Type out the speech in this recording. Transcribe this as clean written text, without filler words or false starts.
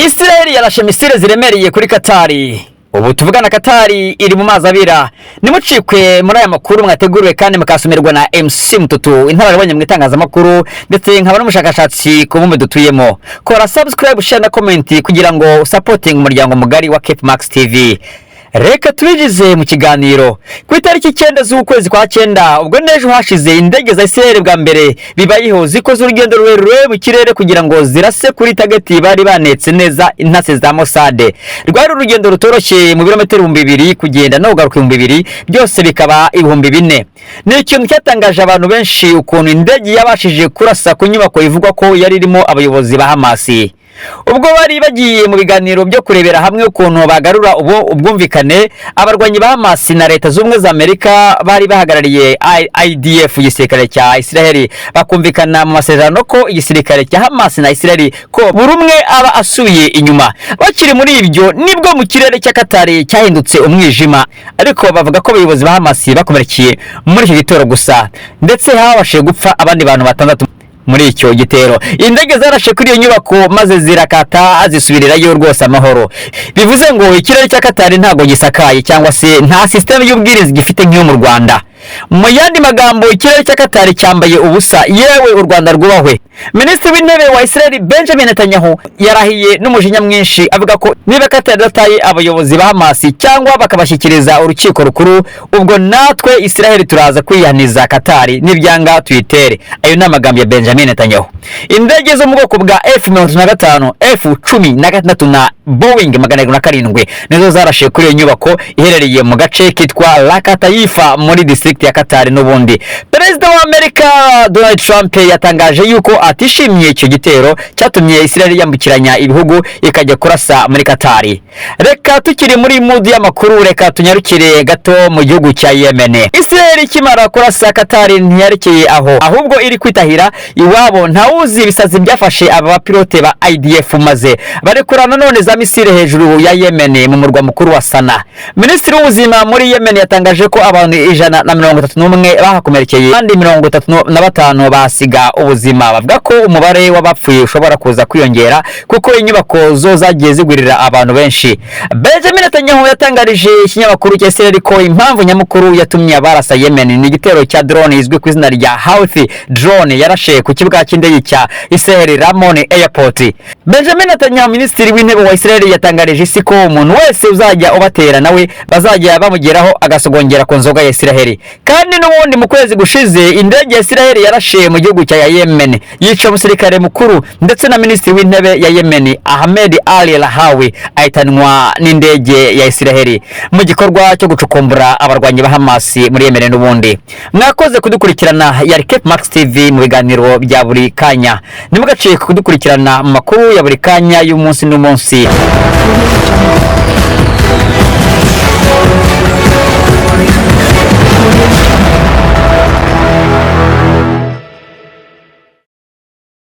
Israel yarashe misile ziremereye kuri Katari. Ubu tuvugana Katari iri mu mazi abira. Nimucikwe muri aya makuru mwateguriwe kandi mukasumirwa na MC MTUTU intararibonye mu itangazamakuru ndetse nkaba n'umushakashatsi ku bumwe dutuyemo. Kora subscribe, share na comment kugira ngo supporting umuryango mugari wa Cape Max TV. Reka tubigize mu kiganiro ku itariki 9 z'ukwezi kwa 9 ubwo nejo hashize indege za Israel bwa mbere bibayeho zikoze urugendo rurerure mu kirere kugira ngo zirase kuri target bari banetse neza intase za Mossad. Rwari urugendo rutoroshye mu birometero 200 kugenda no kugaruka 200 byose bikaba 4000. Ni ikintu cyatangaje abantu benshi ukuntu indege yabashije kurasa ku nyubako ivugwa ko yari irimo abayobozi ba Hamas. Ubwo bari bagiye mu biganiro byo kurebera hamwe ukuntu bagarura ubwumvikane abarwanyi ba Hamas na leta z'ubumwe za Amerika bari bahagarariye IDF igisirikare cya Israel bakumvikana mu masezerano ko igisirikare cya Hamas na Israel ko buri umwe aba asubiye inyuma. Bakiri muri ibyo nibwo mu kirere cya Katari cyahindutse umwijima, ariko bavuga ko abayobozi ba Hamas bakomerekeye muri iki gitero gusa ndetse habashije gupfa abandi bantu batandatu muri icyo gitero. Indege zarashe kuri iyo nyubako maze zirakata azisubirirayo rwose amahoro. Bivuze ngo ikirere cya Katari ntago gisakaye cyangwa se nta system y'ubwirinzi gifite nk'iyo mu Rwanda. Mu yandi magambo ikirere cya Katari cyambaye ubusa, yewe u Rwanda rwubahwe. Minisitiri w'intebe wa Israel Benjamin Netanyahu yarahiye n'umujinya mwinshi avuga ko niba Katari dataye abayobozi ba Hamas cyangwa bakabashyikiriza urukiko rukuru, ubwo natwe Israel turaza kwihaniza Katari n'ibyanga tuyitere. Ayo ni amagambo ya Benjamin Netanyahu. Indege zo mu bwoko bwa F-35, F-16 na Boeing 707 nizo zarashe kuri iyo nyubako iherereye mu gace kitwa Lakataifa muri district ya Katari n'ubundi. Perezida wa Amerika Donald Trump yatangaje yuko atishimiye icyo gitero cyatumye Israel yambukiranya ibihugu ikajya kurasa muri Katari. Reka tukiri muri mood y'amakuru, reka tunyarukire gato mu gihugu cya Yemen. Israel ikimara kurasa Katari ntiyarekeye aho, ahubwo iri kwitahira iwabo. Ntawuzi ibisazi byafashe aba bapilote ba IDF maze barekurana none za misile hejuru ya Yemen mu murwa mukuru wa Sana. Minisitiri w'ubuzima muri Yemen yatangaje ko abantu 131 bahakomerekeye kandi 35 basiga ubuzima. Bavuga ko umubare w'abapfuye ushobora kuza kwiyongera kuko inyubako zo zagiye zigurira abantu benshi. Benjamin Netanyahu yatangarije ikinyamakuru cya Israel ko impamvu nyamukuru yatumye abarasa Yemen ni igitero cya drone izwi ku izina rya Houthi drone yarashe ku kibuga cy'indege cya Israel Ramon Airport. Benjamin Netanyahu minisitiri w'intebe wa Israel yatangarije isi ko umuntu wese uzajya ubatera nawe bazajya bamugeraho agasogongera ku nzoga ya Israel. Kandi n'ubundi mu kwezi gushize indege ya Israel yarashe mu gihugu cya Yemen yica umusirikare mukuru ndetse na minisitiri w'intebe ya Yemen Ahmed Ali Lahawi ahitanwa n'indege ya Israel mu gikorwa cyo gucukumbura abarwanyi ba Hamas muri Yemen n'ubundi. Mwakoze kudukurikirana ya Cape Max TV mu biganiro bya buri kanya. Nimugaciye kudukurikirana mu makuru ya buri kanya y'umunsi n'umunsi.